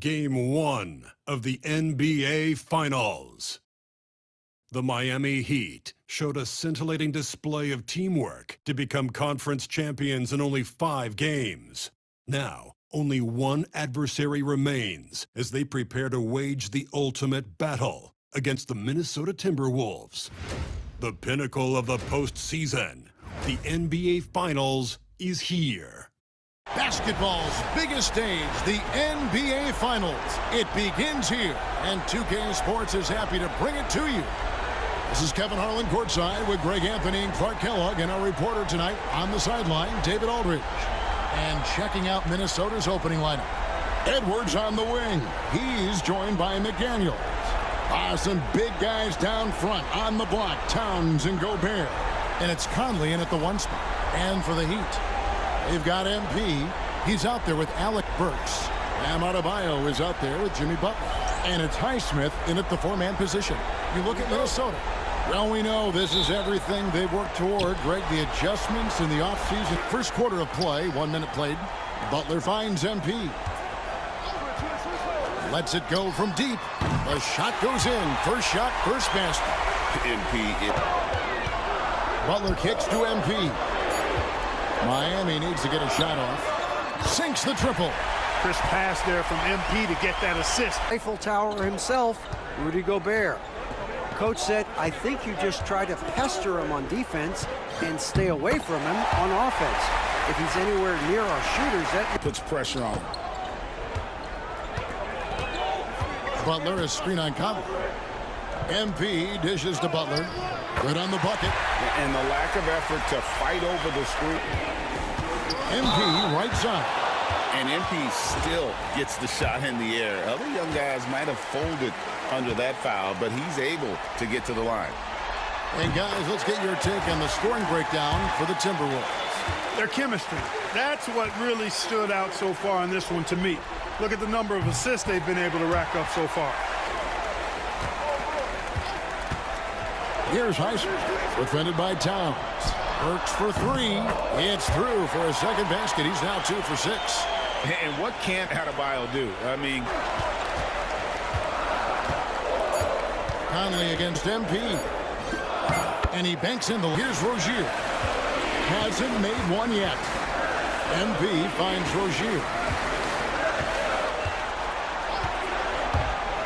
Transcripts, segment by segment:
Game 1 of the NBA Finals. The Miami Heat showed a scintillating display of teamwork to become conference champions in only 5 games. Now, only one adversary remains as they prepare to wage the ultimate battle against the Minnesota Timberwolves. The pinnacle of the postseason, the NBA Finals, is here. Basketball's biggest stage, the NBA Finals. It begins here, and 2K Sports is happy to bring it to you. This is Kevin Harlan courtside with Greg Anthony and Clark Kellogg, and our reporter tonight on the sideline, David Aldridge. And checking out Minnesota's opening lineup, Edwards on the wing. He's joined by McDaniels. Some big guys down front on the block, Towns and Gobert. And it's Conley in at the 1 spot. And for the Heat, they've got MP. He's out there with Alec Burks. Bam Adebayo is out there with Jimmy Butler. And it's Highsmith in at the 4-man position. You look at Minnesota. Well, we know this is everything they've worked toward. Greg, the adjustments in the offseason. First quarter of play, 1 minute played. Butler finds MP. Lets it go from deep. The shot goes in. First shot, first basket. MP. Butler kicks to MP. Miami needs to get a shot off. Sinks the triple. Crisp pass there from MP to get that assist. Eiffel Tower himself, Rudy Gobert. Coach said, I think you just try to pester him on defense and stay away from him on offense. If he's anywhere near our shooters, that puts pressure on him. Butler is screen on Conley. MP dishes to Butler. Good on the bucket. And the lack of effort to fight over the screen. MP right side. And MP still gets the shot in the air. Other young guys might have folded under that foul, but he's able to get to the line. And guys, let's get your take on the scoring breakdown for the Timberwolves. Their chemistry. That's what really stood out so far in this one to me. Look at the number of assists they've been able to rack up so far. Here's Highsmith, defended by Towns. Burks for 3. It's through for a second basket. He's now 2 for 6. And what can't Adebayo do? I mean, Conley against MP. And he banks in the... Here's Rozier. Hasn't made one yet. MP finds Rozier.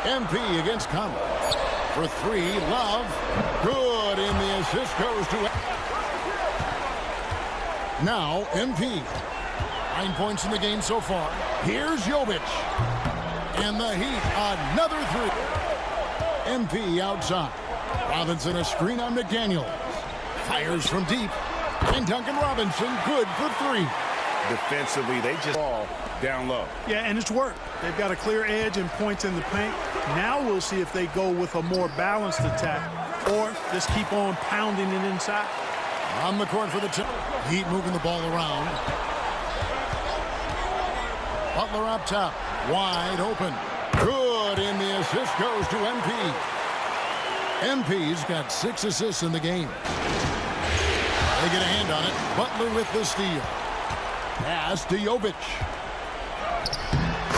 MP against Conley. For 3, Love. Good, and the assist goes to... Now, MP. 9 points in the game so far. Here's Jovic. And the Heat, another 3. MP outside. Robinson a screen on McDaniels. Fires from deep. And Duncan Robinson good for 3. Defensively, they just fall down low. Yeah, and it's worked. They've got a clear edge and points in the paint. Now we'll see if they go with a more balanced attack or just keep on pounding it inside. On the court for the Heat moving the ball around. Butler up top. Wide open. Good, and the assist goes to MP. MP's got 6 assists in the game. They get a hand on it. Butler with the steal. Pass to Jovic.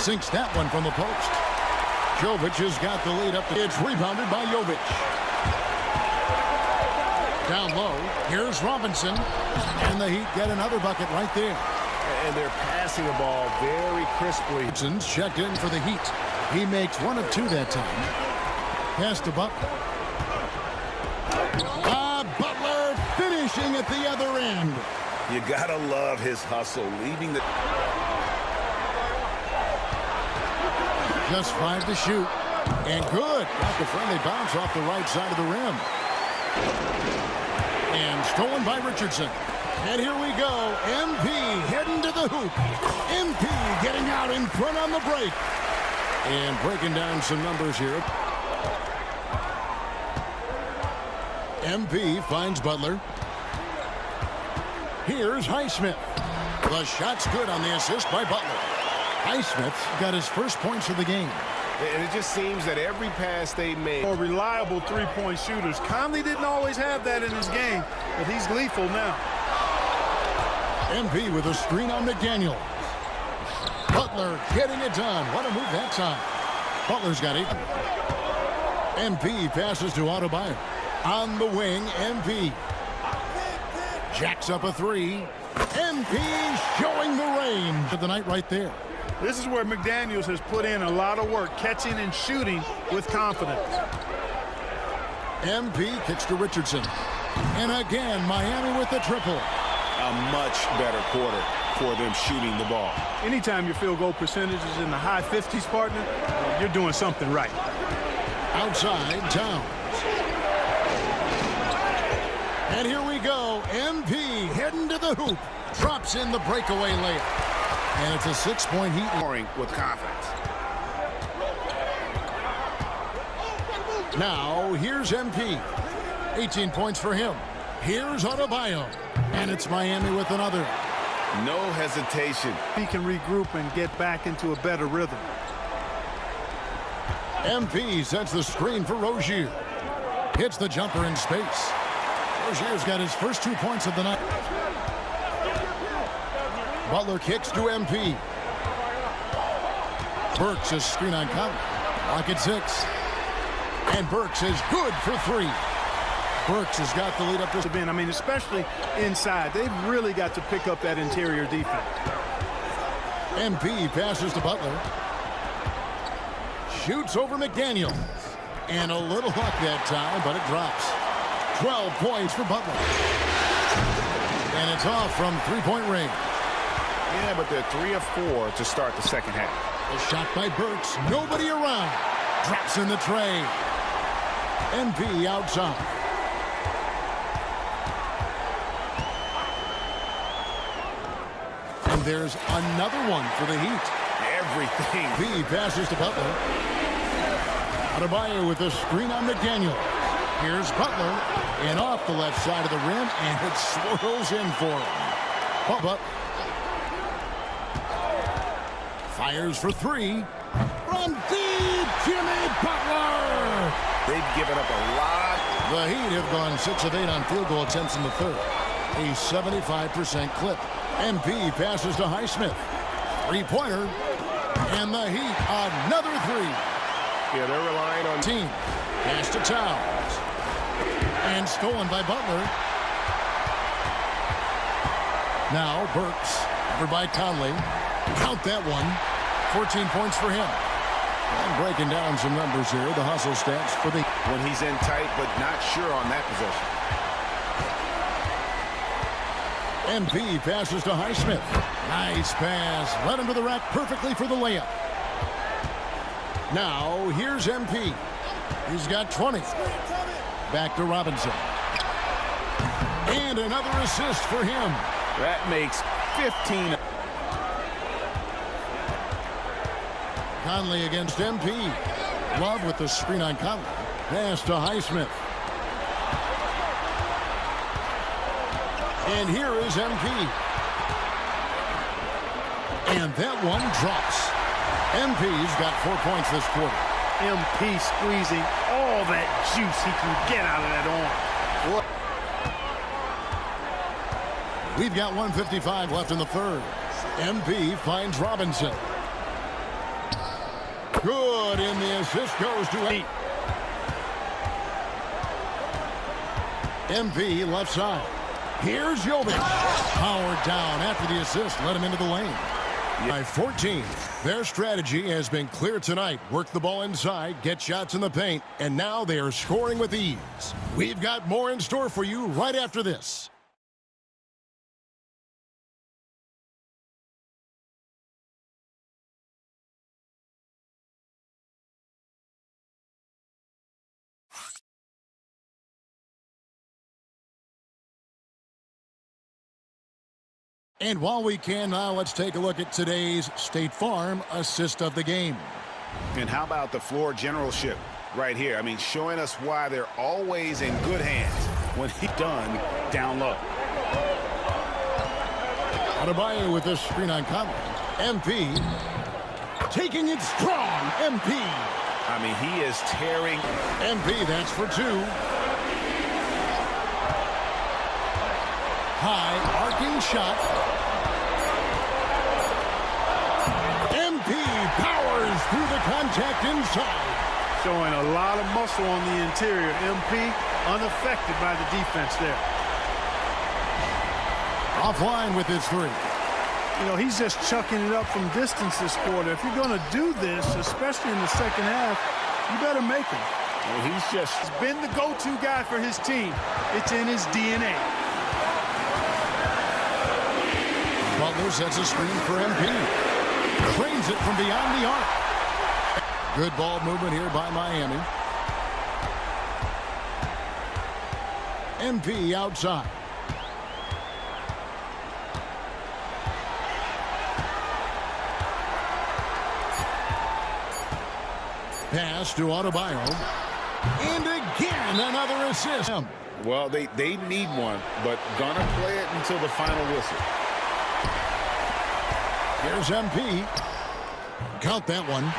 Sinks that one from the post. Jovic has got the lead up. It's rebounded by Jovic. Down low. Here's Robinson. And the Heat get another bucket right there. And they're passing the ball very crisply. Robinson's checked in for the Heat. He makes 1 of 2 that time. Pass to Butler. Butler finishing at the other end. You gotta love his hustle, leaving the... Just 5 to shoot. And good. Got the friendly bounce off the right side of the rim. And stolen by Richardson. And here we go. MP heading to the hoop. MP getting out in front on the break. And breaking down some numbers here. MP finds Butler. Here's Highsmith. The shot's good on the assist by Butler. Highsmith got his first points of the game. And it just seems that every pass they made. More reliable 3-point shooters. Conley didn't always have that in his game, but he's lethal now. MP with a screen on McDaniels. Butler getting it done. What a move that time. Butler's got 8. MP passes to Adebayo. On the wing, MP. Jacks up a 3. MP showing the range of the night right there. This is where McDaniels has put in a lot of work, catching and shooting with confidence. MP kicks to Richardson. And again, Miami with the triple. A much better quarter for them shooting the ball. Anytime your field goal percentage is in the high 50s, partner, you're doing something right. Outside, Towns. And here we go. MP heading to the hoop. Drops in the breakaway layup. And it's a 6-point Heat. Scoring with confidence. Now, here's MP. 18 points for him. Here's Adebayo. And it's Miami with another. No hesitation. He can regroup and get back into a better rhythm. MP sets the screen for Rozier. Hits the jumper in space. Rozier's got his first 2 points of the night. Butler kicks to MP. Burks a screen on Conley. Lock at 6. And Burks is good for 3. Burks has got the lead up to I mean, especially inside. They've really got to pick up that interior defense. MP passes to Butler. Shoots over McDaniels. And a little luck that time, but it drops. 12 points for Butler. And it's off from 3-point range. Yeah, but they're 3 of 4 to start the second half. A shot by Burks. Nobody around. Drops in the tray. MP outside. And there's another one for the Heat. Everything. MP passes to Butler. Adebayo with a screen on McDaniel. Here's Butler. And off the left side of the rim. And it swirls in for him. Butler. Fires for 3. From deep, Jimmy Butler. They've given up a lot. The Heat have gone 6 of 8 on field goal attempts in the third. A 75% clip. MP passes to Highsmith. 3-pointer. And the Heat, another 3. Yeah, they're relying on Team. Pass to Towns. And stolen by Butler. Now Burks. Covered by Conley. Count that one. 14 points for him. And breaking down some numbers here. The hustle stats for the... when he's in tight, but not sure on that possession. MP passes to Highsmith. Nice pass. Led him to the rack perfectly for the layup. Now, here's MP. He's got 20. Back to Robinson. And another assist for him. That makes 15. Conley against MP. Love with the screen on Conley. Pass to Highsmith. And here is MP. And that one drops. MP's got 4 points this quarter. MP squeezing all that juice he can get out of that arm. We've got 1:55 left in the third. MP finds Robinson. Good, and the assist goes to 8. MP left side. Here's Jovic. Powered down after the assist. Let him into the lane. By 14. Their strategy has been clear tonight. Work the ball inside, get shots in the paint, and now they are scoring with ease. We've got more in store for you right after this. And while we can now, let's take a look at today's State Farm assist of the game. And how about the floor generalship right here? I mean, showing us why they're always in good hands when he's done down low. Adebayo with this screen on Conley. MP taking it strong. MP. I mean, he is tearing. MP, that's for 2. High arcing shot. goes through the contact inside. Showing a lot of muscle on the interior. MP unaffected by the defense there. Offline with his three. You know, he's just chucking it up from distance this quarter. If you're going to do this, especially in the second half, you better make him. Well, he's been the go-to guy for his team. It's in his DNA. Butler sets a screen for MP. Trains it from beyond the arc. Good ball movement here by Miami. MP outside. Pass to Adebayo. And again, another assist. well, they need one, but gonna play it until the final whistle. Here's MP. Count that one.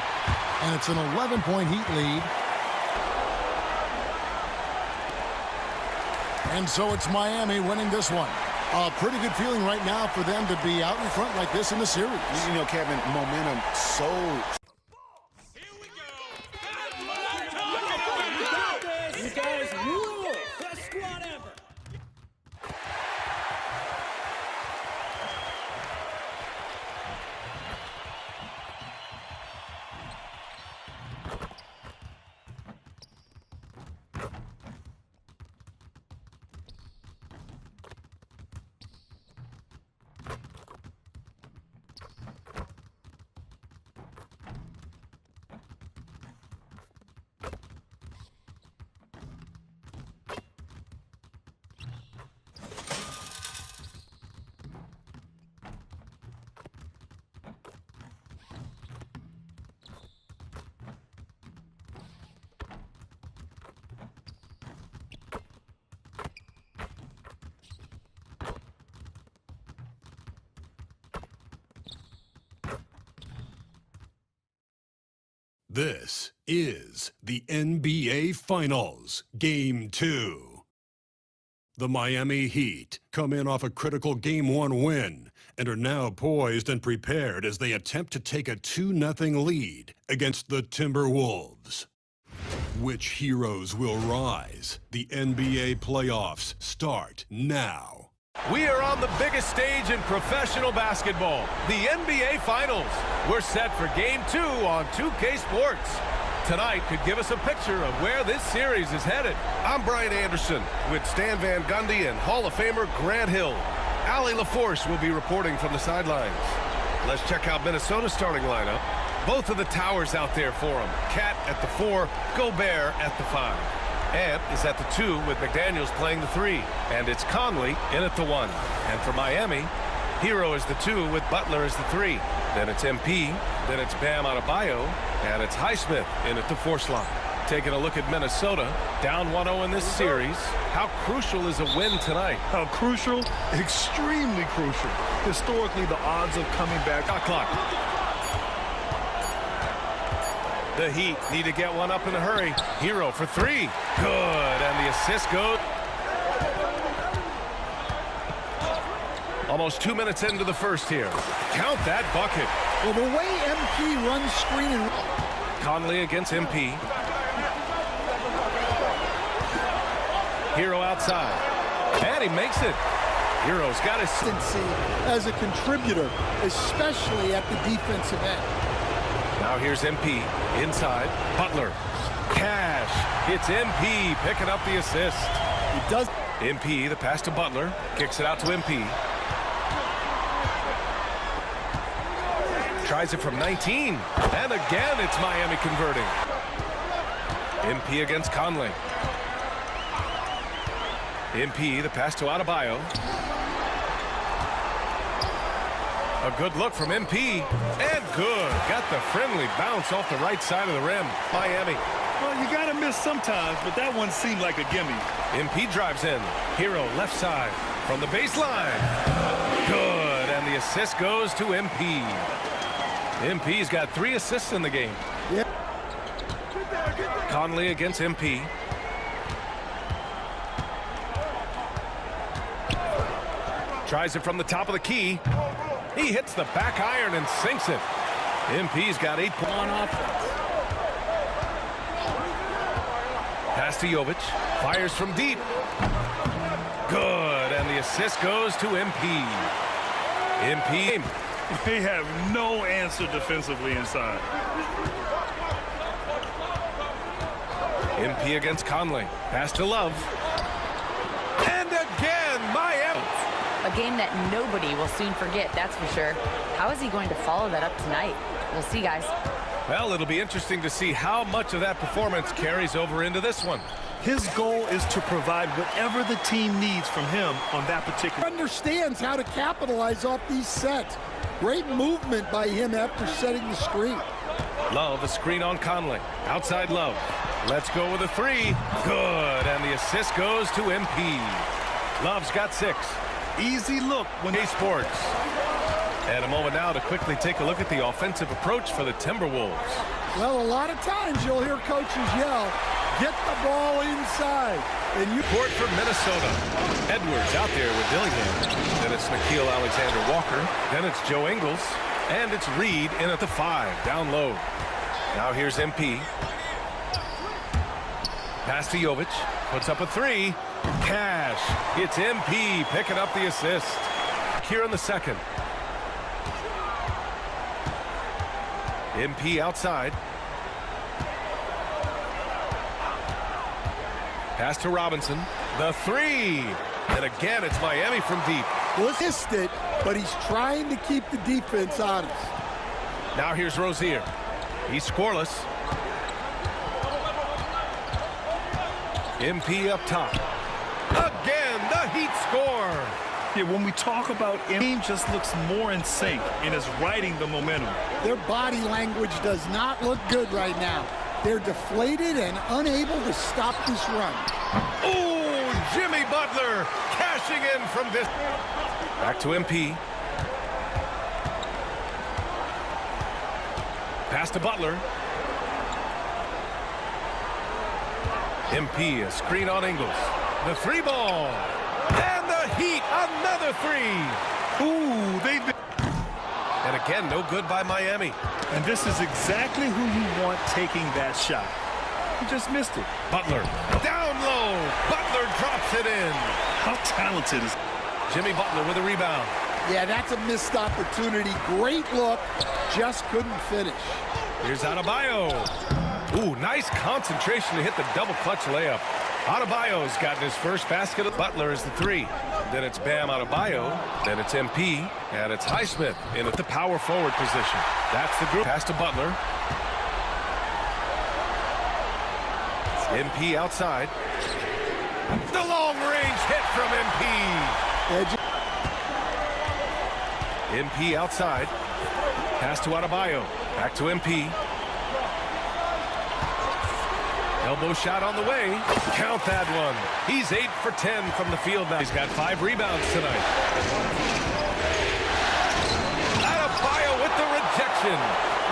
And it's an 11-point Heat lead. And so it's Miami winning this one. A pretty good feeling right now for them to be out in front like this in the series. You know, Kevin, momentum so... You guys rule! Best squad ever! This is the NBA Finals, Game 2. The Miami Heat come in off a critical Game 1 win and are now poised and prepared as they attempt to take a 2-0 lead against the Timberwolves. Which heroes will rise? The NBA playoffs start now. We are on the biggest stage in professional basketball, the NBA Finals. We're set for Game 2 on 2K Sports. Tonight could give us a picture of where this series is headed. I'm Brian Anderson with Stan Van Gundy and Hall of Famer Grant Hill. Allie LaForce will be reporting from the sidelines. Let's check out Minnesota's starting lineup. Both of the towers out there for them. Cat at the 4, Gobert at the 5. Ant is at the 2 with McDaniels playing the 3. And it's Conley in at the 1. And for Miami, Hero is the 2 with Butler as the 3. Then it's MP, then it's Bam Adebayo, and it's Highsmith in at the 4 slot. Taking a look at Minnesota, down 1-0 in this series. How crucial is a win tonight? How crucial? Extremely crucial. Historically, the odds of coming back. Shot clock. The Heat need to get one up in a hurry. Hero for 3. Good, and the assist goes. Almost 2 minutes into the first here. Count that bucket. Well, the way MP runs screen and... Conley against MP. Hero outside. And he makes it. Hero's got his... as a contributor, especially at the defensive end. Now here's MP inside. Butler. Cash. It's MP picking up the assist. He does. MP, the pass to Butler. Kicks it out to MP. Tries it from 19. And again, it's Miami converting. MP against Conley. MP, the pass to Adebayo. A good look from MP. And good. Got the friendly bounce off the right side of the rim. Miami. Well, you got to miss sometimes, but that one seemed like a gimme. MP drives in. Hero left side from the baseline. Good. And the assist goes to MP. MP's got 3 assists in the game. Yeah. Conley against MP. Tries it from the top of the key. He hits the back iron and sinks it. MP's got 8 points on offense. Pass to Jovic. Fires from deep. Good. And the assist goes to MP. MP. They have no answer defensively inside. MP against Conley. Pass to Love. And again, Miami. A game that nobody will soon forget, that's for sure. How is he going to follow that up tonight? We'll see, guys. Well, it'll be interesting to see how much of that performance carries over into this one. His goal is to provide whatever the team needs from him on that particular. Understands how to capitalize off these sets. Great movement by him after setting the screen. Love, a screen on Conley. Outside Love. Let's go with a 3. Good. And the assist goes to MP. Love's got 6. Easy look when Hey Sports. And a moment now to quickly take a look at the offensive approach for the Timberwolves. Well, a lot of times you'll hear coaches yell, get the ball inside. And you Court for Minnesota. Edwards out there with Dillingham. Then it's Nickeil Alexander-Walker. Then it's Joe Ingles. And it's Reed in at the 5, down low. Now here's MP. Pass to Jovic. Puts up a 3. Cash. It's MP picking up the assist. Here in the second. MP outside. Pass to Robinson. The 3. And again, it's Miami from deep. missed it, but he's trying to keep the defense honest. Now here's Rozier. He's scoreless. MP up top. Again, the Heat score. Yeah, when we talk about team just looks more in sync and is riding the momentum. Their body language does not look good right now. They're deflated and unable to stop this run. Oh, Jimmy Butler cashing in from this. Back to MP. Pass to Butler. MP, a screen on Ingles. The 3 ball. And the Heat, another 3. Ooh, they've been... And again, no good by Miami. And this is exactly who you want taking that shot. He just missed it. Butler, down low. Butler drops it in. How talented is... Jimmy Butler with a rebound. Yeah, that's a missed opportunity. Great look, just couldn't finish. Here's Adebayo. Ooh, nice concentration to hit the double clutch layup. Adebayo's gotten his first basket. Butler is the 3. Then it's Bam Adebayo. Then it's MP. And it's Highsmith in at the power forward position. That's the group. Pass to Butler. MP outside. The long-range hit from MP. MP outside. Pass to Adebayo. Back to MP. Elbow shot on the way. Count that one. He's 8 for 10 from the field now. He's got 5 rebounds tonight. Adebayo with the rejection.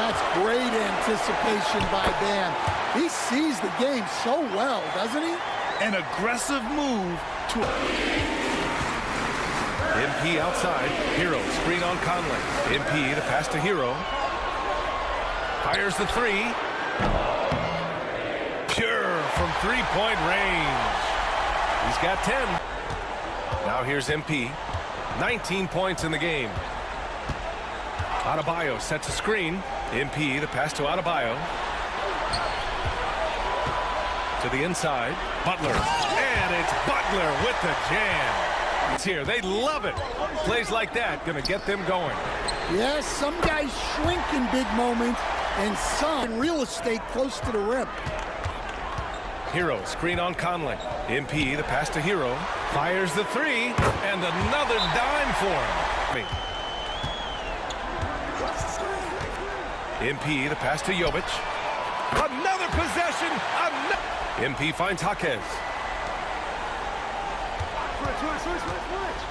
That's great anticipation by Bam. He sees the game so well, doesn't he? An aggressive move to... MP outside. Hero screen on Conley. MP the pass to Hero. Fires the 3. Pure from 3-point range. He's got 10. Now here's MP. 19 points in the game. Adebayo sets a screen. MP the pass to Adebayo. To the inside. Butler. And it's Butler with the jam. It's here. They love it. Plays like that going to get them going. Yes, some guys shrink in big moments and some in real estate close to the rim. Hero screen on Conley. MP the pass to Hero. Fires the 3 and another dime for him. MP the pass to Jovic. Another possession. MP finds Jaquez.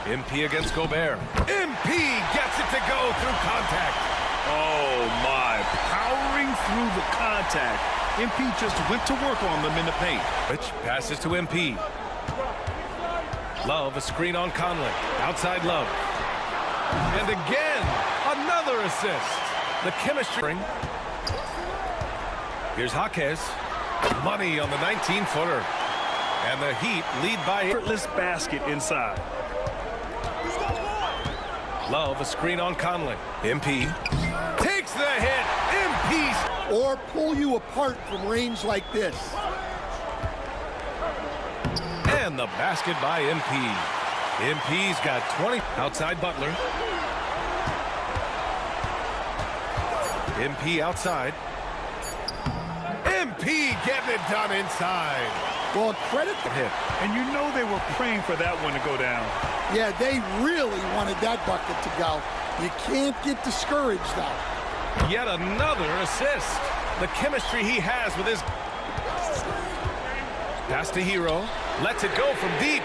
MP against Gobert. MP gets it to go through contact. Oh, my. Powering through the contact. MP just went to work on them in the paint. Which passes to MP. Love, a screen on Conley. Outside Love. And again, another assist. The chemistry. Here's Jaquez. Money on the 19-footer. And the Heat lead by effortless basket inside. Love, a screen on Conley. MP takes the hit. MP. Or pull you apart from range like this. And the basket by MP. MP's got 20. Outside Butler. MP outside. MP getting it done inside. Well, credit the hit. And you know they were praying for that one to go down. Yeah, they really wanted that bucket to go. You can't get discouraged, though. Yet another assist. The chemistry he has with his... Pass to Hero. Lets it go from deep.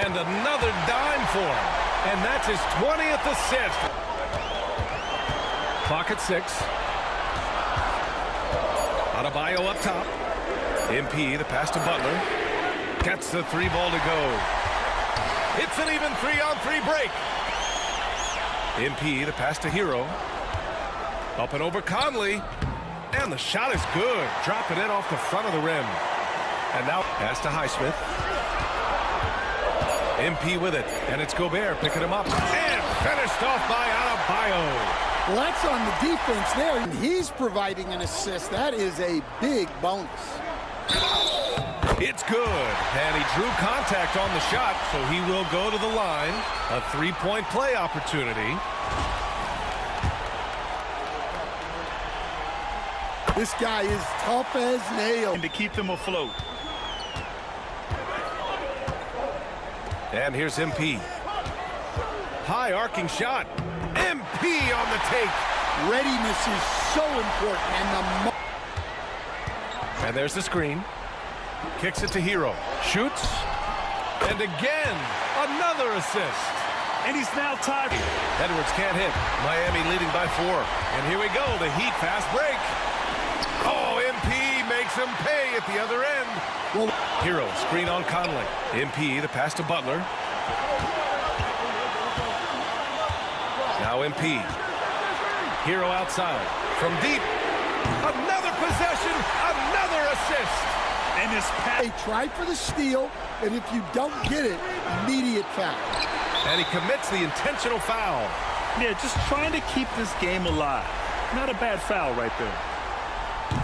And another dime for him. And that's his 20th assist. Clock at 6. Adebayo up top. MP, the pass to Butler. Gets the 3-ball to go. It's an even 3-on-3 break. MP, the pass to Hero. Up and over Conley. And the shot is good. Dropping it off the front of the rim. And now pass to Highsmith. MP with it. And it's Gobert picking him up. And finished off by Adebayo. Well, that's on the defense there. And he's providing an assist. That is a big bonus. It's good. And he drew contact on the shot, so he will go to the line. A 3-point play opportunity. This guy is tough as nails. And to keep them afloat. And here's MP. High arcing shot. MP on the take. Readiness is so important. And there's the screen. Kicks it to Hero. Shoots. And again, another assist. And he's now tied. Edwards can't hit. Miami leading by 4. And here we go, the Heat fast break. Oh, MP makes him pay at the other end. Well, Hero, screen on Conley. MP, the pass to Butler. Now MP. Hero outside. From deep. Another possession. Another assist. And this pass. They try for the steal, and if you don't get it, immediate foul. And he commits the intentional foul. Yeah, just trying to keep this game alive. Not a bad foul right there.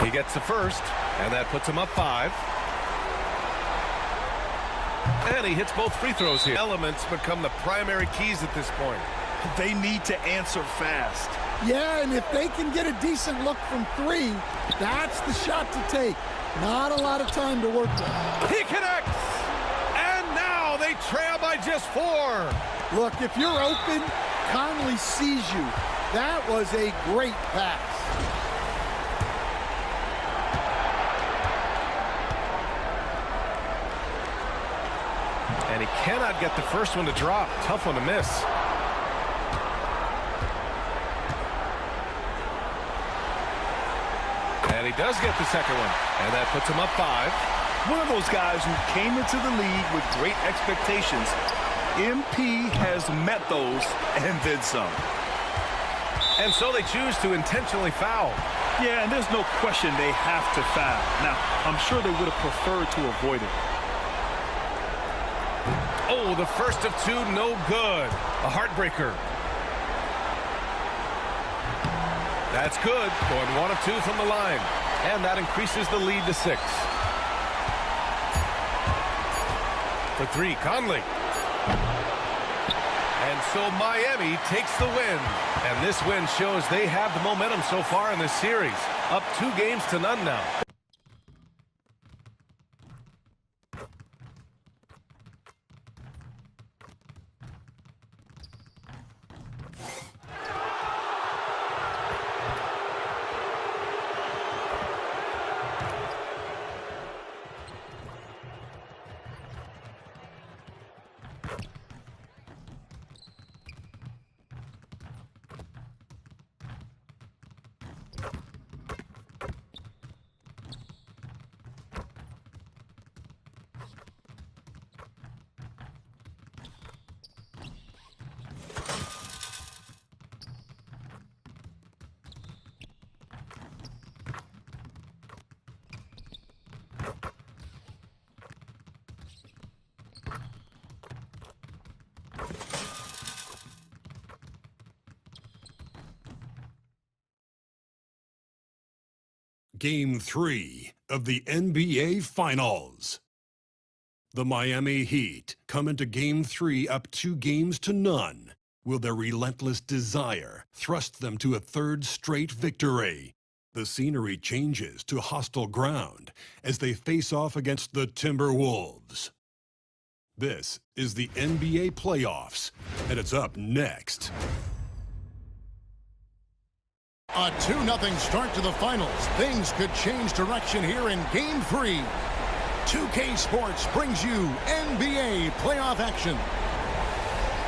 He gets the first, and that puts him up 5. And he hits both free throws here. Elements become the primary keys at this point. They need to answer fast. Yeah, and if they can get a decent look from 3, that's the shot to take. Not a lot of time to work with. He connects! And now they trail by just 4. Look, if you're open, Conley sees you. That was a great pass. And he cannot get the first one to drop. Tough one to miss. And he does get the second one. And that puts him up 5. One of those guys who came into the league with great expectations. MP has met those and then some. And so they choose to intentionally foul. Yeah, and there's no question they have to foul. Now, I'm sure they would have preferred to avoid it. Oh, the first of 2, no good. A heartbreaker. That's good. Going 1 of 2 from the line. And that increases the lead to 6. For 3, Conley. And so Miami takes the win. And this win shows they have the momentum so far in this series. Up 2-0 now. Game 3 of the NBA Finals. The Miami Heat come into Game 3 up 2-0. Will their relentless desire thrust them to a third straight victory? The scenery changes to hostile ground as they face off against the Timberwolves. This is the NBA playoffs, and it's up next. A 2-0 start to the finals. Things could change direction here in Game 3. 2K Sports brings you NBA playoff action.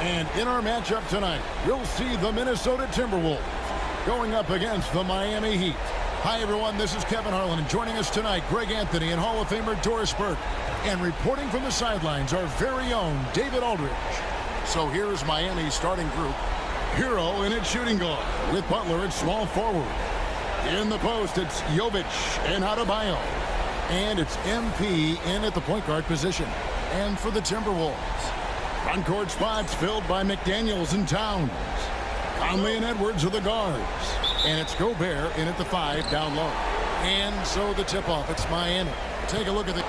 And in our matchup tonight, you'll see the Minnesota Timberwolves going up against the Miami Heat. Hi, everyone. This is Kevin Harlan. And joining us tonight, Greg Anthony and Hall of Famer Doris Burke. And reporting from the sidelines, our very own David Aldridge. So here's Miami's starting group. Hero in its shooting guard, with Butler at small forward. In the post, it's Jovic and Adebayo. And it's MP in at the point guard position. And for the Timberwolves, front court spots filled by McDaniels and Towns. Conley and Edwards are the guards. And it's Gobert in at the 5 down low. And so the tip-off, it's Miami. Take a look at the...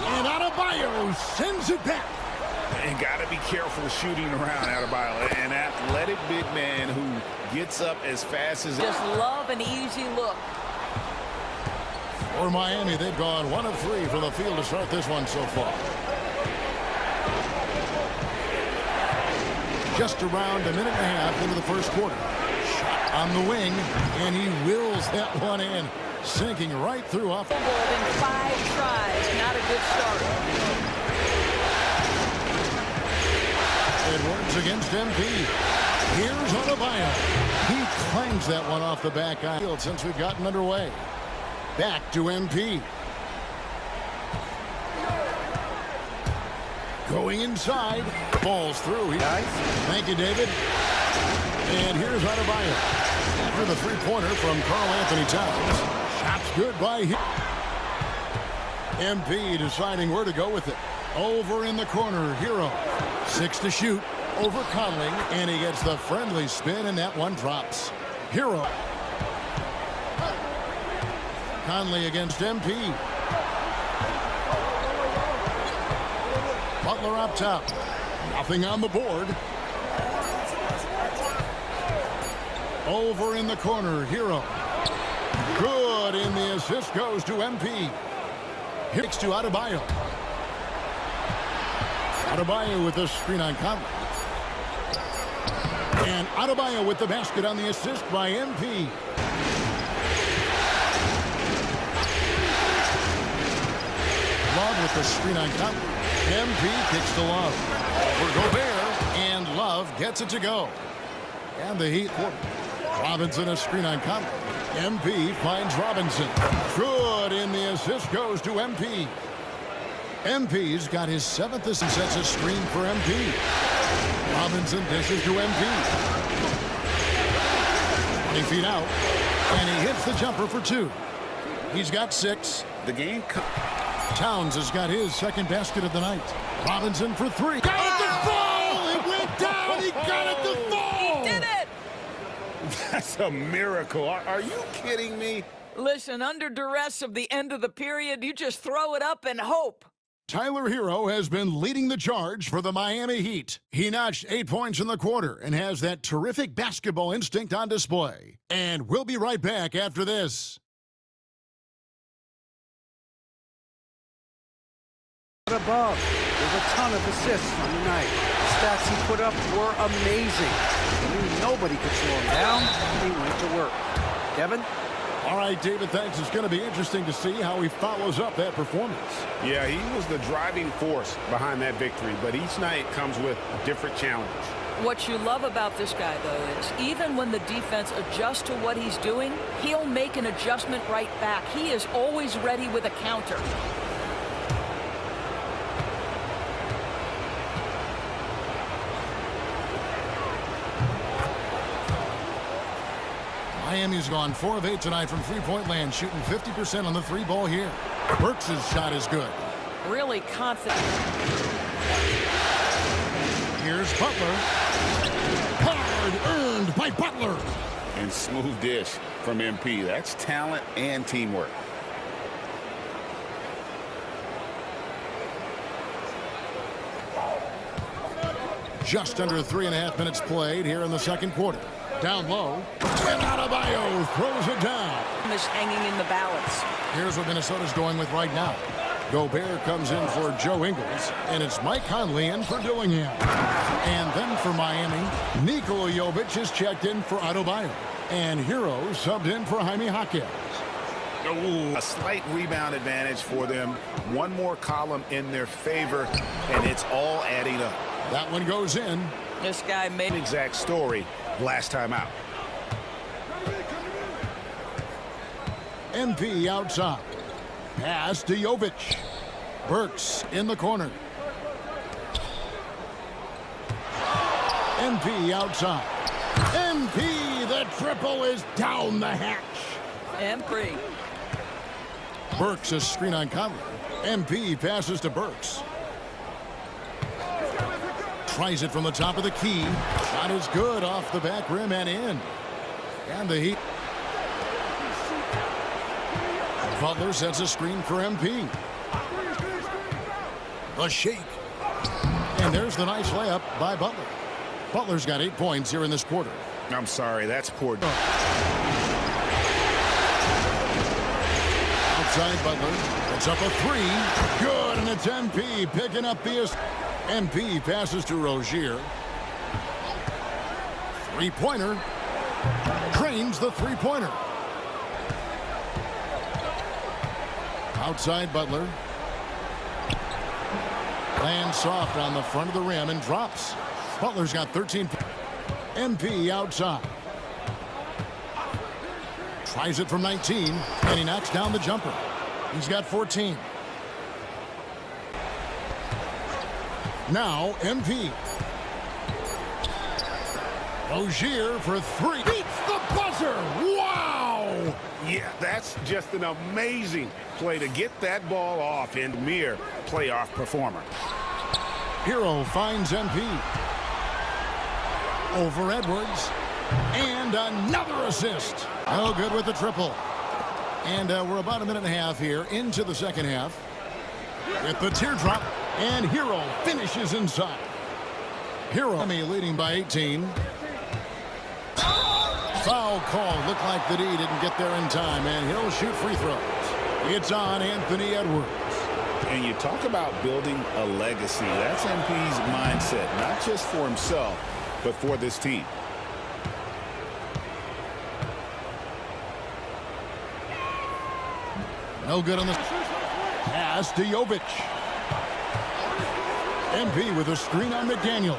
And Adebayo sends it back. And got to be careful shooting around Adebayo. An athletic big man who gets up as fast as... Just love an easy look. For Miami, they've gone 1 of 3 from the field to start this one so far. Just around a minute and a half into the first quarter. Shot on the wing, and he wills that one in. Sinking right through off. In 5 tries, not a good start. Edwards against MP. Here's Adebayo. He clangs that one off the back field since we've gotten underway. Back to MP. Going inside. Falls through. Guys. Thank you, David. And here's Adebayo. After the three-pointer from Karl Anthony Towns. Shots good by him. MP deciding where to go with it. Over in the corner, Hero. 6 to shoot. Over Conley. And he gets the friendly spin, and that one drops. Hero. Conley against MP. Butler up top. Nothing on the board. Over in the corner, Hero. Good, and the assist goes to MP. Hicks to Adebayo. Adebayo with the screen on Conley. And Adebayo with the basket on the assist by MP. Love with the screen on Conley. MP kicks to Love. For Gobert, and Love gets it to go. And the Heat. Robinson a screen on Conley. MP finds Robinson. Good, and the assist goes to MP. MP's got his 7th assist and sets a screen for MP. Robinson dishes to MP. 20 feet out, and he hits the jumper for 2. He's got 6. The game... Towns has got his 2nd basket of the night. Robinson for 3. Got it to fall! It went down! He got it to fall! He did it! That's a miracle. Are you kidding me? Listen, under duress of the end of the period, you just throw it up and hope. Tyler Hero has been leading the charge for the Miami Heat. He notched 8 points in the quarter and has that terrific basketball instinct on display. And we'll be right back after this. Above with a ton of assists on the night. The stats he put up were amazing. He knew nobody could slow him down. He went to work. Kevin? All right, David, thanks. It's going to be interesting to see how he follows up that performance. Yeah, he was the driving force behind that victory, but each night comes with a different challenge. What you love about this guy, though, is even when the defense adjusts to what he's doing, he'll make an adjustment right back. He is always ready with a counter. Miami's gone 4 of 8 tonight from three-point land, shooting 50% on the 3-ball here. Burks' shot is good. Really confident. Here's Butler. Hard earned by Butler. And smooth dish from MP. That's talent and teamwork. Just under 3.5 minutes played here in the second quarter. Down low, and Adebayo throws it down. Is hanging in the balance. Here's what Minnesota's going with right now. Gobert comes in for Joe Ingles, and it's Mike Conley in for Dillingham. And then for Miami, Nikola Jovic is checked in for Adebayo, and Hero subbed in for Jaime Jaquez. Ooh, a slight rebound advantage for them. One more column in their favor, and it's all adding up. That one goes in. This guy made Exact story last time out. MP outside. Pass to Jovic. Burks in the corner. MP outside. MP, the triple is down the hatch. MP. Burks, a screen on Conley. MP passes to Burks. Tries it from the top of the key. Shot is good off the back rim and in. And the Heat. Butler sets a screen for MP. The shake. And there's the nice layup by Butler. Butler's got 8 points here in this quarter. I'm sorry, that's poor. Outside Butler. It's up a three. Good, and it's MP picking up the assist. MP passes to Rozier. Three-pointer. Drains the three-pointer. Outside Butler. Lands soft on the front of the rim and drops. Butler's got 13. MP outside. Tries it from 19, and he knocks down the jumper. He's got 14. Now MP. Rozier for three. Beats the buzzer. Wow! Yeah, that's just an amazing play to get that ball off, and mere playoff performer. Hero finds MP. Over Edwards. And another assist. No good with the triple. And we're about a minute and a half here into the second half. With the teardrop. And Hero finishes inside. Hero leading by 18. Foul call. Looked like the D didn't get there in time, and he'll shoot free throws. It's on Anthony Edwards. And you talk about building a legacy. That's MP's mindset, not just for himself, but for this team. No good on the pass to Jovic. MP with a screen on McDaniel.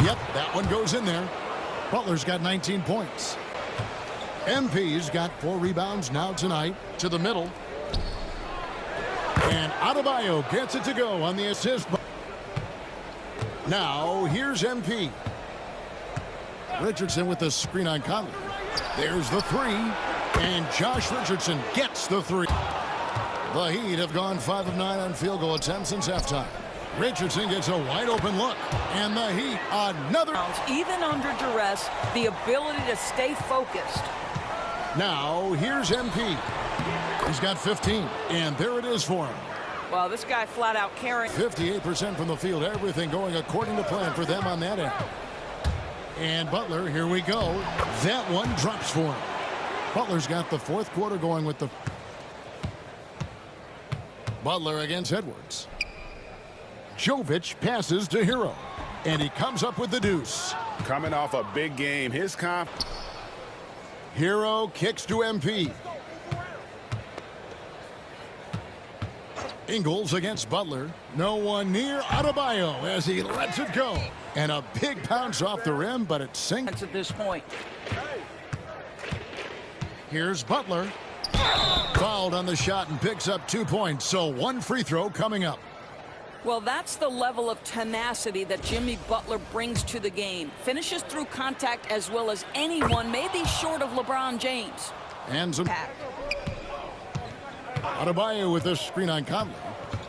Yep, that one goes in there. Butler's got 19 points. MP's got 4 rebounds now tonight to the middle. And Adebayo gets it to go on the assist. Now, here's MP. Richardson with the screen on Conley. There's the three. And Josh Richardson gets the three. The Heat have gone 5 of 9 on field goal attempts since halftime. Richardson gets a wide open look. And the Heat, another. Even under duress, the ability to stay focused. Now, here's MP. He's got 15. And there it is for him. Well, this guy flat out carrying. 58% from the field. Everything going according to plan for them on that end. And Butler, here we go. That one drops for him. Butler's got the fourth quarter going with the. Butler against Edwards. Jovic passes to Hero. And he comes up with the deuce. Coming off a big game, his Hero kicks to MP. Ingles against Butler. No one near Adebayo as he lets it go. And a big bounce off the rim, but it sinks at this point. Here's Butler. Fouled on the shot and picks up 2 points. So 1 free throw coming up. Well, that's the level of tenacity that Jimmy Butler brings to the game. Finishes through contact as well as anyone, maybe short of LeBron James. And some. Adebayo with the screen on Conley.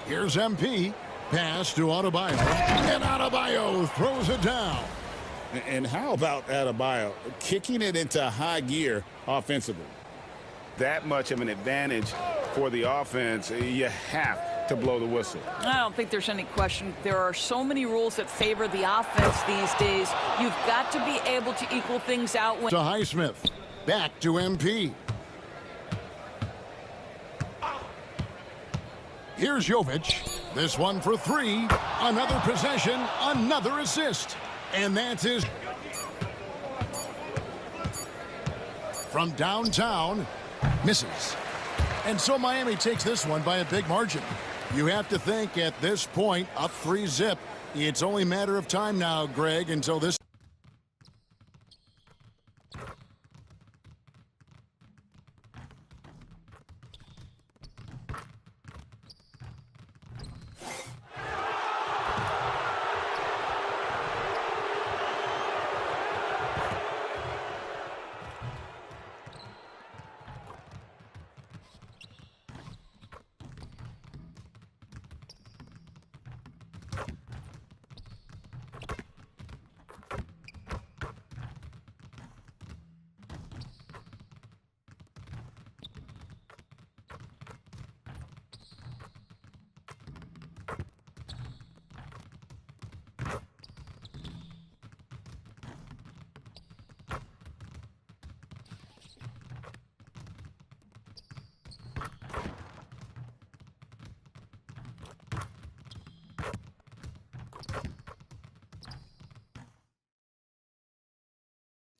Here's MP. Pass to Adebayo. And Adebayo throws it down. And how about Adebayo kicking it into high gear offensively? That much of an advantage for the offense, you have to blow the whistle. I don't think there's any question. There are so many rules that favor the offense these days. You've got to be able to equal things out. To Highsmith. Back to MP. Here's Jovic. This one for three. Another possession, another assist. And that's his. From downtown, misses. And so Miami takes this one by a big margin. You have to think at this point, up 3-zip. It's only a matter of time now, Greg, until this.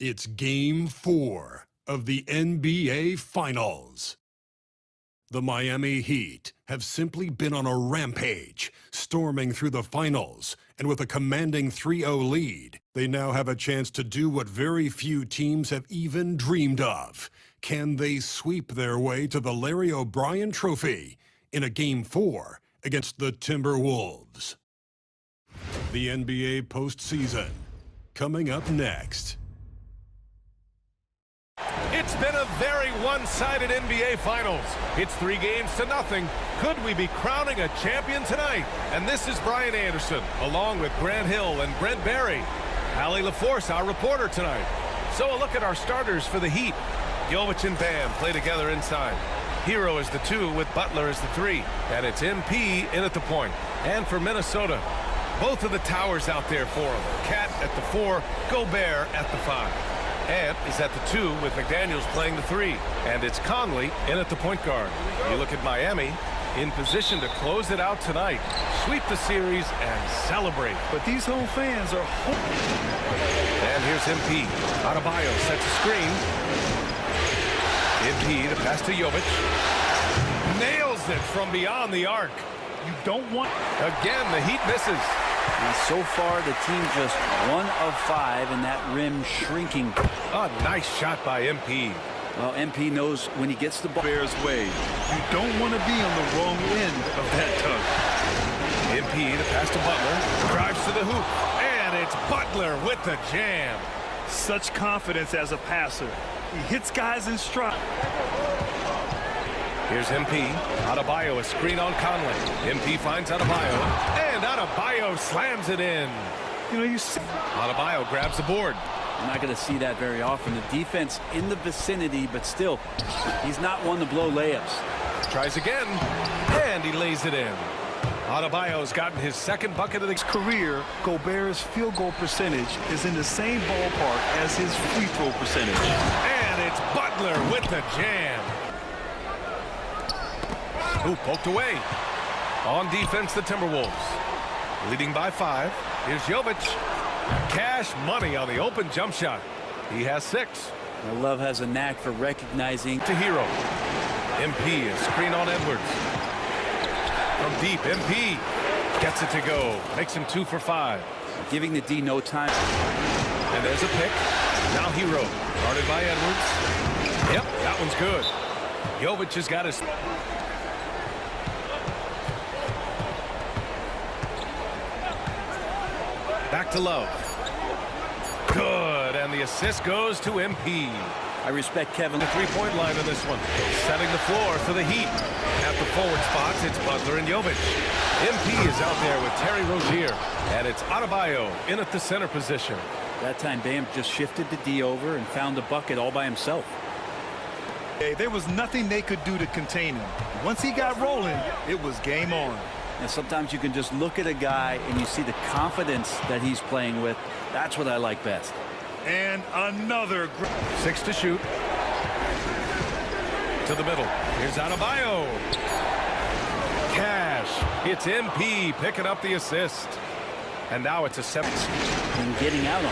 It's Game 4 of the NBA Finals. The Miami Heat have simply been on a rampage, storming through the finals, and with a commanding 3-0 lead, they now have a chance to do what very few teams have even dreamed of. Can they sweep their way to the Larry O'Brien Trophy in a Game 4 against the Timberwolves? The NBA postseason, coming up next. It's been a very one-sided NBA Finals. It's 3-0. Could we be crowning a champion tonight? And this is Brian Anderson, along with Grant Hill and Brent Barry. Allie LaForce, our reporter tonight. So a look at our starters for the Heat. Jovic and Bam play together inside. Hero is the 2 with Butler as the 3. And it's MP in at the point. And for Minnesota, both of the towers out there for him. Cat at the 4, Gobert at the 5. Ant is at the 2 with McDaniels playing the 3. And it's Conley in at the point guard. You look at Miami, in position to close it out tonight, sweep the series, and celebrate. But these home fans are And here's MP. Adebayo sets a screen. MP, the pass to Jovic. Nails it from beyond the arc. You don't want. Again, the Heat misses. And so far, the team just 1 of 5, and that rim shrinking. A nice shot by MP. Well, MP knows when he gets the ball. Bears way. You don't want to be on the wrong end of that dunk. MP, the pass to Butler. Drives to the hoop. And it's Butler with the jam. Such confidence as a passer. He hits guys in stride. Here's MP. Adebayo, a screen on Conley. MP finds Adebayo. And Adebayo slams it in. You know, you see. Adebayo grabs the board. I'm not going to see that very often. The defense in the vicinity, but still, he's not one to blow layups. Tries again. And he lays it in. Adebayo's gotten his second bucket of the career. Gobert's field goal percentage is in the same ballpark as his free throw percentage. And it's Butler with the jam. Ooh, poked away. On defense, the Timberwolves. Leading by 5. Here's Jovic. Cash money on the open jump shot. He has 6. Love has a knack for recognizing. To Hero. MP, a screen on Edwards. From deep, MP gets it to go. Makes him 2 for 5. Giving the D no time. And there's a pick. Now Hero. Guarded by Edwards. Yep, that one's good. Jovic has got his... Back to Love. Good, and the assist goes to MP. I respect Kevin. The three-point line on this one. Setting the floor for the Heat. At the forward spots, it's Butler and Jovic. MP is out there with Terry Rozier. And it's Adebayo in at the center position. That time Bam just shifted the D over and found the bucket all by himself. There was nothing they could do to contain him. Once he got rolling, it was game on. And sometimes you can just look at a guy and you see the confidence that he's playing with. That's what I like best. And another 6 to shoot. To the middle. Here's Adebayo. Cash. It's MP picking up the assist. And now it's a 7. And getting out on it.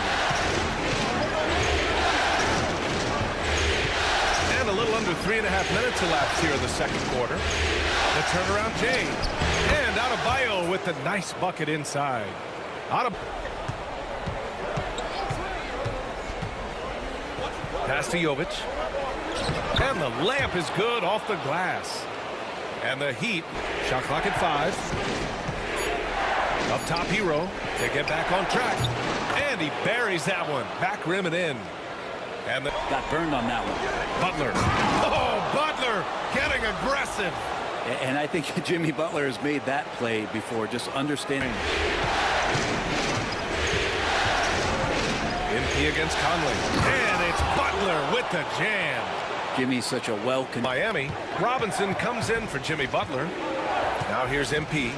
And a little under 3.5 minutes elapsed here in the second quarter. The turnaround Jay. And Adebayo with the nice bucket inside. Pass to Jovic. And the layup is good off the glass. And the Heat, shot clock at 5. Up top, Hero. They get back on track. And he buries that one. Back rim and in. And got burned on that one. Butler. Oh, Butler getting aggressive. And I think Jimmy Butler has made that play before, just understanding. MP against Conley. And it's Butler with the jam. Jimmy's such a welcome. Miami. Robinson comes in for Jimmy Butler. Now here's MP.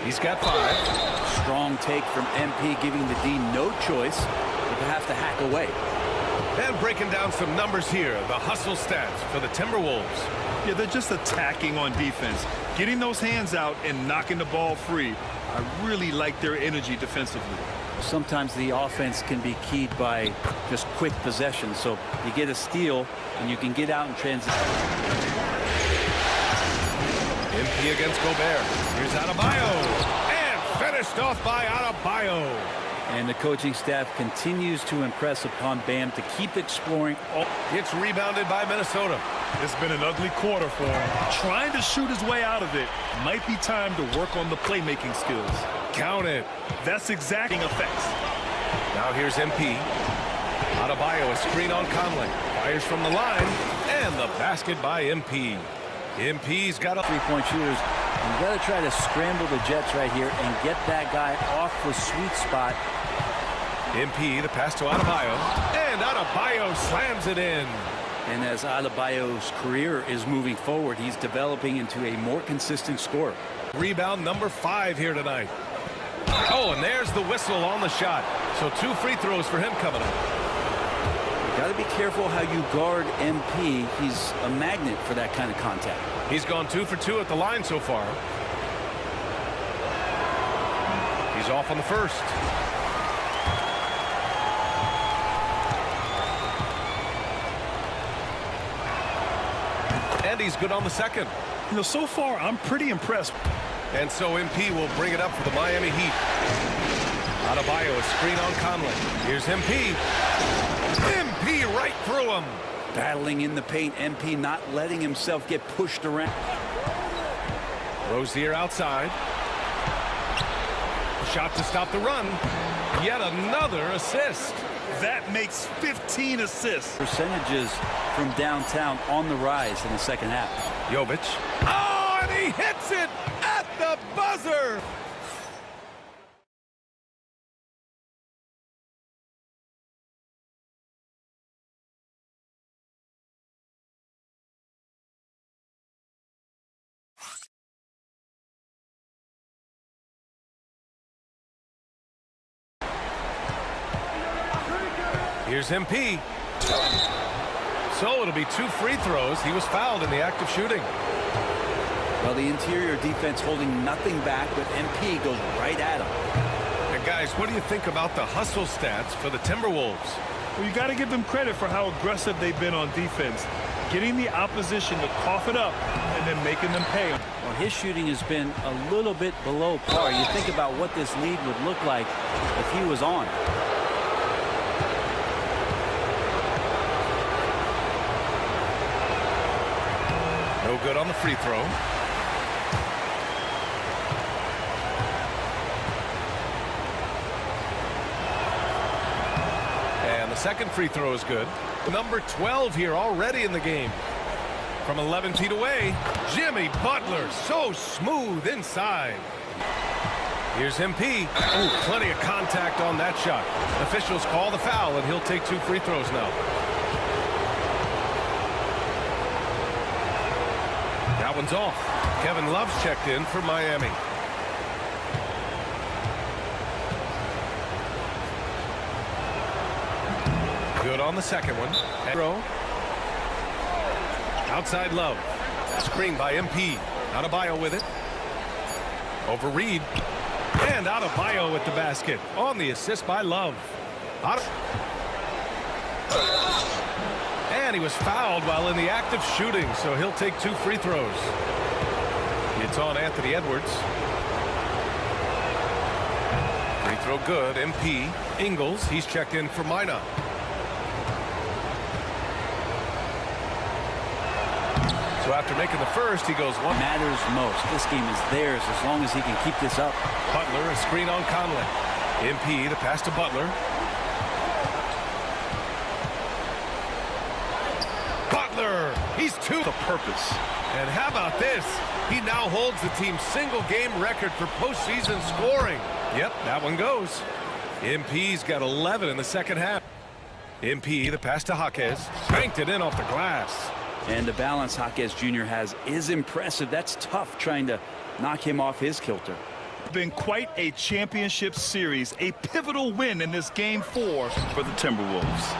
He's got 5. Strong take from MP, giving the D no choice but to have to hack away. And breaking down some numbers here, the hustle stats for the Timberwolves. Yeah, they're just attacking on defense, getting those hands out and knocking the ball free. I really like their energy defensively. Sometimes the offense can be keyed by just quick possession, so you get a steal and you can get out in transition. MP against Gobert. Here's Adebayo. And finished off by Adebayo. And the coaching staff continues to impress upon Bam to keep exploring. It's rebounded by Minnesota. It's been an ugly quarter for him. Trying to shoot his way out of it. Might be time to work on the playmaking skills. Count it. That's exacting effects. Now here's MP. Adebayo, a screen on Conley. Fires from the line. And the basket by MP. MP's got a three-point shooters. You got to try to scramble the Jets right here and get that guy off the sweet spot. MP, the pass to Adebayo. And Adebayo slams it in. And as Adebayo's career is moving forward, he's developing into a more consistent scorer. Rebound number 5 here tonight. Oh, and there's the whistle on the shot. So 2 free throws for him coming up. Got to be careful how you guard MP. He's a magnet for that kind of contact. He's gone 2 for 2 at the line so far. He's off on the first. And he's good on the second. You know, so far, I'm pretty impressed. And so MP will bring it up for the Miami Heat. Adebayo, a screen on Conley. Here's MP. MP right through him. Battling in the paint, MP not letting himself get pushed around. Rozier outside. Shot to stop the run. Yet another assist. That makes 15 assists. Percentages from downtown on the rise in the second half. Jovic. Oh, and he hits it at the buzzer. Here's MP. So it'll be 2 free throws. He was fouled in the act of shooting. Well, the interior defense holding nothing back, but MP goes right at him. And guys, what do you think about the hustle stats for the Timberwolves? Well, you got to give them credit for how aggressive they've been on defense. Getting the opposition to cough it up and then making them pay. Well, his shooting has been a little bit below par. You think about what this lead would look like if he was on. No good on the free throw. And the second free throw is good. Number 12 here already in the game. From 11 feet away, Jimmy Butler, so smooth inside. Here's MP. Oh, plenty of contact on that shot. Officials call the foul, and he'll take 2 free throws now. That one's off. Kevin Love's checked in for Miami. Good on the second one. Outside Love. Screen by MP. Adebayo with it. Over Reed. And Adebayo with the basket. On the assist by Love. And he was fouled while in the act of shooting, so he'll take 2 free throws. It's on Anthony Edwards. Free throw good. MP. Ingles. He's checked in for Minot. So after making the first, he goes one. Matters most. This game is theirs as long as he can keep this up. Butler, a screen on Conley. MP, the pass to Butler. Butler, he's 2. The purpose. And how about this? He now holds the team's single-game record for postseason scoring. Yep, that one goes. MP's got 11 in the second half. MP, the pass to Jaquez. Banked it in off the glass. And the balance Jaquez Jr. has is impressive. That's tough trying to knock him off his kilter. Been quite a championship series, a pivotal win in this game 4 for the Timberwolves.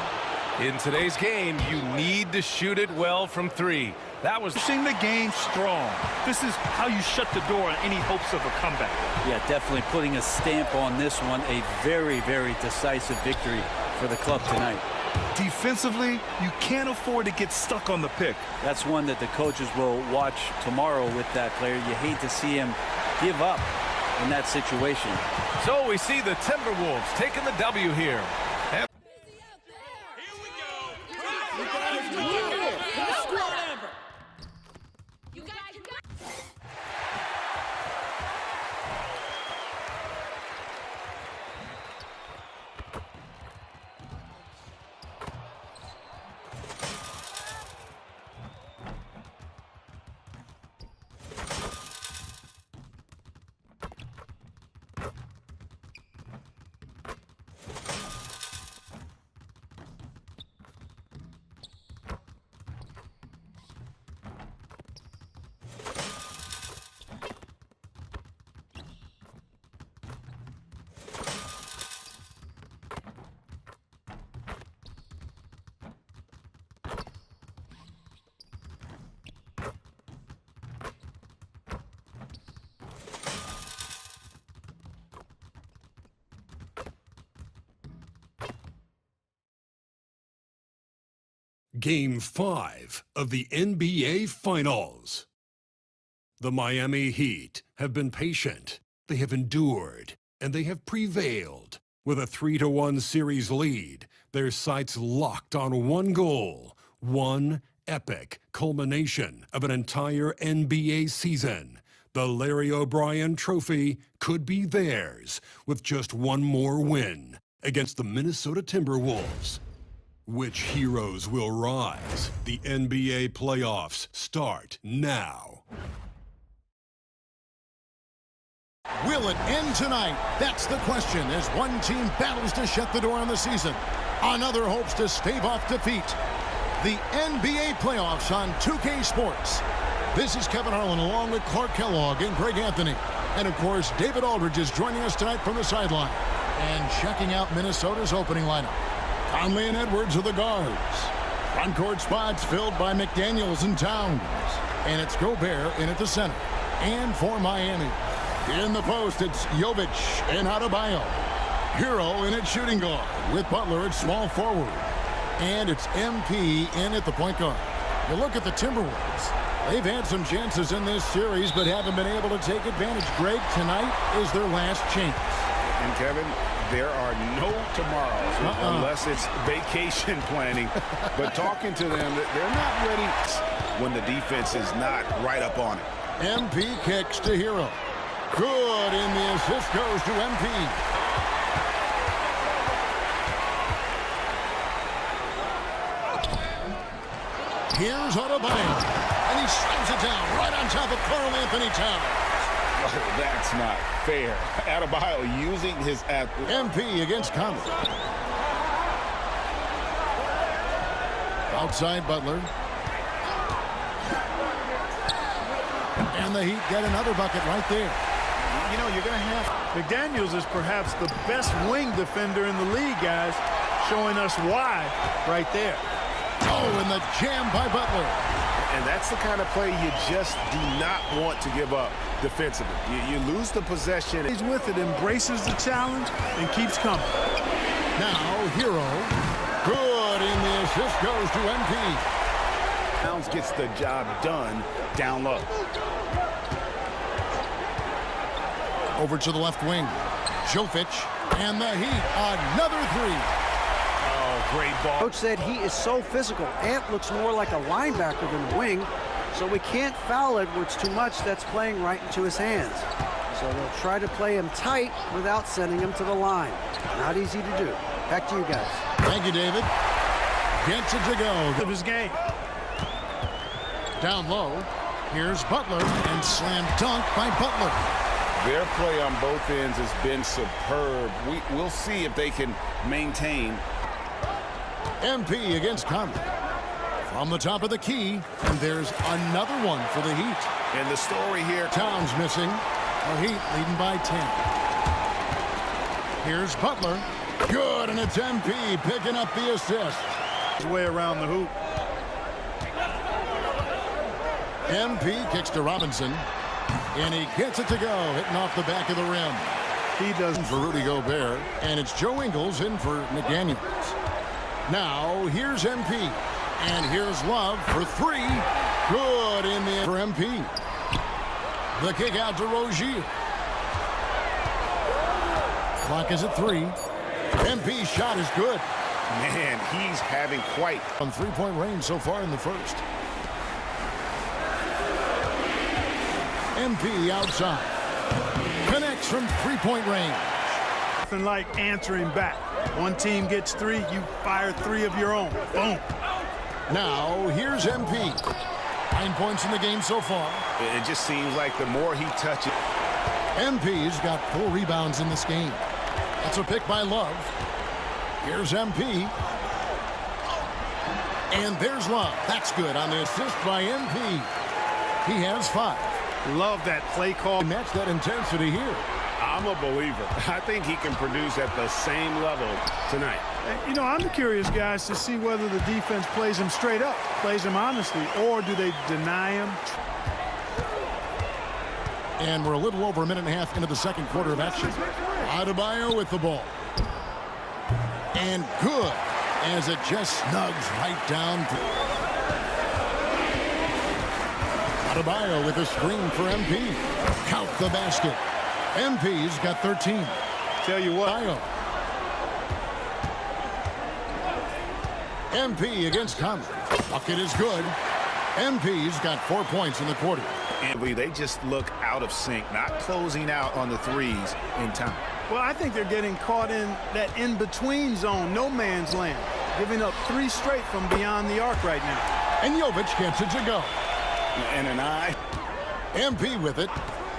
In today's game, you need to shoot it well from 3. That was pushing the game strong. This is how you shut the door on any hopes of a comeback. Yeah, definitely putting a stamp on this one. A very, very decisive victory for the club tonight. Defensively, you can't afford to get stuck on the pick. That's one that the coaches will watch tomorrow with that player. You hate to see him give up in that situation. So we see the Timberwolves taking the W here. Game 5 of the NBA Finals. The Miami Heat have been patient, they have endured, and they have prevailed. With a 3-1 series lead, their sights locked on one goal, one epic culmination of an entire NBA season. The Larry O'Brien Trophy could be theirs with just one more win against the Minnesota Timberwolves. Which heroes will rise? The NBA playoffs start now. Will it end tonight? That's the question as one team battles to shut the door on the season. Another hopes to stave off defeat. The NBA playoffs on 2K Sports. This is Kevin Harlan along with Clark Kellogg and Greg Anthony. And of course, David Aldridge is joining us tonight from the sideline. And checking out Minnesota's opening lineup. Conley and Edwards are the guards. Front court spots filled by McDaniels and Towns. And it's Gobert in at the center. And for Miami, in the post, it's Jovic and Adebayo. Hero in at shooting guard with Butler at small forward. And it's MP in at the point guard. You look at the Timberwolves. They've had some chances in this series, but haven't been able to take advantage. Greg, tonight is their last chance. And Kevin, there are no tomorrows unless it's vacation planning. But talking to them, they're not ready when the defense is not right up on it. MP kicks to Hero. Good, and the assist goes to MP. Here's Adebayo, and he slams it down right on top of Karl Anthony Towns. Oh, that's not fair. Adebayo using his MP against Conley. Outside Butler. And the Heat get another bucket right there. You know, you're going to have... McDaniels is perhaps the best wing defender in the league, guys, showing us why right there. Oh, and the jam by Butler. And that's the kind of play you just do not want to give up defensively. You lose the possession. He's with it, embraces the challenge, and keeps coming. Now, Hero. Good, and the assist goes to MP. Towns gets the job done down low. Over to the left wing. Jovic, and the Heat, another three. Oh, great ball. Coach said he is so physical. Ant looks more like a linebacker than a wing, so we can't foul Edwards too much. That's playing right into his hands. So they'll try to play him tight without sending him to the line. Not easy to do. Back to you guys. Thank you, David. Gets it to go. Of his game. Down low. Here's Butler, and slam dunk by Butler. Their play on both ends has been superb. We'll see if they can maintain. MP against Conley. From the top of the key, and there's another one for the Heat. And the story here. Towns missing. The Heat leading by 10. Here's Butler. Good, and it's MP picking up the assist. His way around the hoop. MP kicks to Robinson. And he gets it to go, hitting off the back of the rim. He doesn't for Rudy Gobert, and it's Joe Ingles in for McDaniels. Now, here's MP, and here's Love for three. Good in the for MP. The kick out to Rozier. Clock is at 3. MP's shot is good. Man, he's having quite on three-point range so far in the first. MP outside. Connects from three-point range. Nothing like answering back. One team gets 3, you fire 3 of your own. Boom. Now, here's MP. 9 points in the game so far. It just seems like the more he touches. MP's got 4 rebounds in this game. That's a pick by Love. Here's MP. And there's Love. That's good on the assist by MP. He has 5. Love that play call. Match that intensity here. I'm a believer. I think he can produce at the same level tonight. You know, I'm curious, guys, to see whether the defense plays him straight up, plays him honestly, or do they deny him? And we're a little over a minute and a half into the second quarter of action. Adebayo with the ball. And good, as it just snugs right down. Adebayo with a screen for MP. Count the basket. MP's got 13. Tell you what. Adebayo. MP against Conley. Bucket is good. MP's got 4 points in the quarter. And they just look out of sync, not closing out on the threes in time. Well, I think they're getting caught in that in-between zone, no man's land, giving up 3 straight from beyond the arc right now. And Jovic gets it to go. And an eye. MP with it.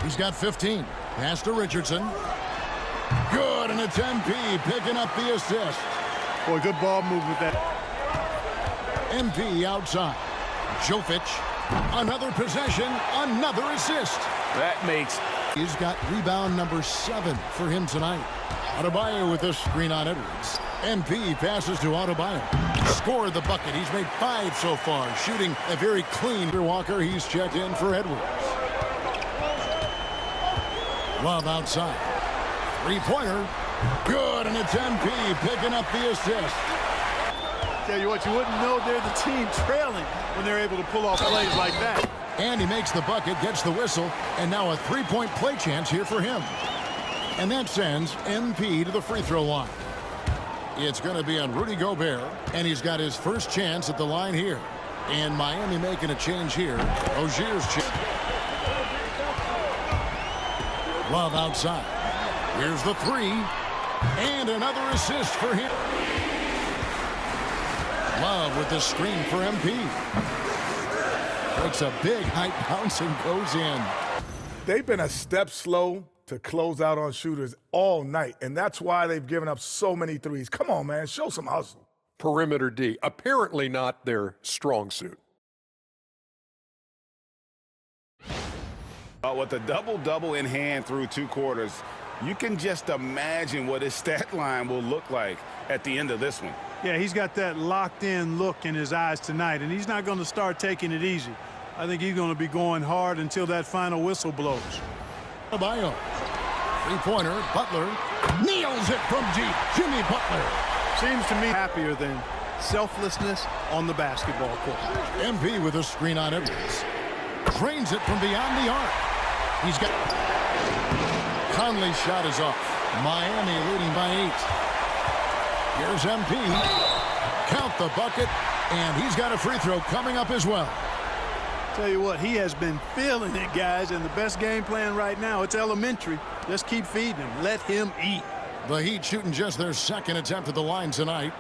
He's got 15. Pass to Richardson. Good, and it's MP picking up the assist. Boy, good ball movement that. MP outside. Jovic. Another possession, another assist. That makes. He's got rebound number 7 for him tonight. Adebayo with a screen on Edwards. MP passes to Adebayo. Scored the bucket. He's made 5 so far, shooting a very clean. Walker, he's checked in for Edwards. Love outside. Three-pointer. Good, and it's MP picking up the assist. Tell you what, you wouldn't know they're the team trailing when they're able to pull off plays like that. And he makes the bucket, gets the whistle, and now a 3-point play chance here for him. And that sends MP to the free throw line. It's going to be on Rudy Gobert, and he's got his first chance at the line here. And Miami making a change here. Rozier's chance. Love outside. Here's the 3, and another assist for him. Love with the screen for MP. Takes a big height bounce and goes in. they've been a step slow to close out on shooters all night, and that's why they've given up so many threes. Come on, man, show some hustle. Perimeter D, apparently not their strong suit. With a double-double in hand through 2 quarters, you can just imagine what his stat line will look like at the end of this one. Yeah, he's got that locked-in look in his eyes tonight, and he's not going to start taking it easy. I think he's going to be going hard until that final whistle blows. Adebayo. Three-pointer. Butler nails it from deep. Jimmy Butler. Seems to me happier than selflessness on the basketball court. MP with a screen on Edwards. Drains it from beyond the arc. He's got... Conley's shot is off. Miami leading by 8. Here's MP. Count the bucket, and he's got a free throw coming up as well. Tell you what, he has been feeling it, guys, and the best game plan right now, it's elementary. Just keep feeding him. Let him eat. The Heat shooting just their second attempt at the line tonight.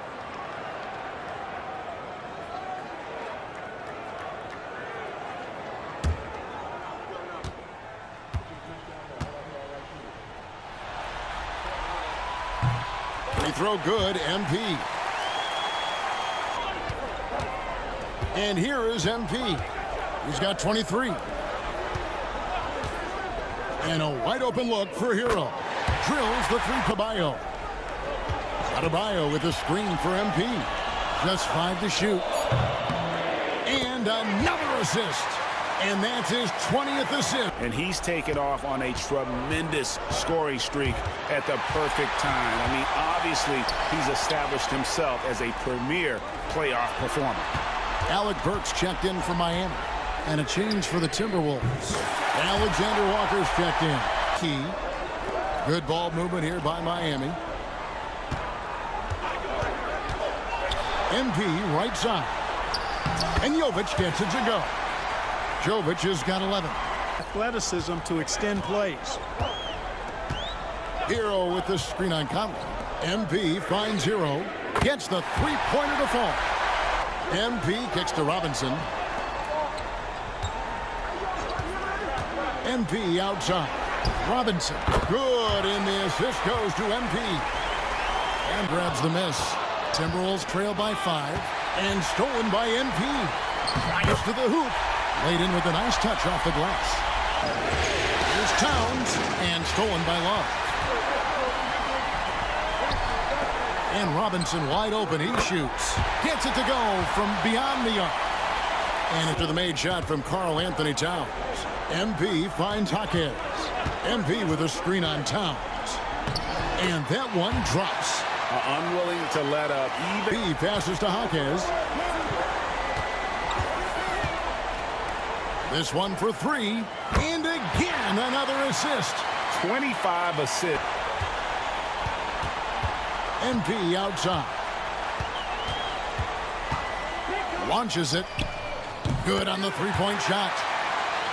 Free throw good, MP. And here is MP. He's got 23. And a wide open look for Hero. Drills the three to Adebayo. Adebayo with a screen for MP. Just 5 to shoot. And another assist. And that's his 20th assist. And he's taken off on a tremendous scoring streak at the perfect time. I mean, obviously, he's established himself as a premier playoff performer. Alec Burks checked in for Miami. And a change for the Timberwolves. Alexander Walker's checked in. Key. Good ball movement here by Miami. MP right side. And Jovic gets it to go. Jovic has got 11. Athleticism to extend plays. Hero with the screen on Conley. MP finds Hero. Gets the three-pointer to fall. MP kicks to Robinson. MP outside. Robinson. Good, and the assist goes to MP. And grabs the miss. Timberwolves trail by 5. And stolen by MP. Drives to the hoop. Laid in with a nice touch off the glass. Here's Towns. And stolen by Love. And Robinson wide open. He shoots. Gets it to go from beyond the arc. And into the made shot from Karl Anthony Towns. MP finds Jaquez. MP with a screen on Towns. And that one drops. Unwilling to let up. He passes to Jaquez. This one for 3. And again, another assist. 25 assists. MP outside. Launches it. Good on the three-point shot.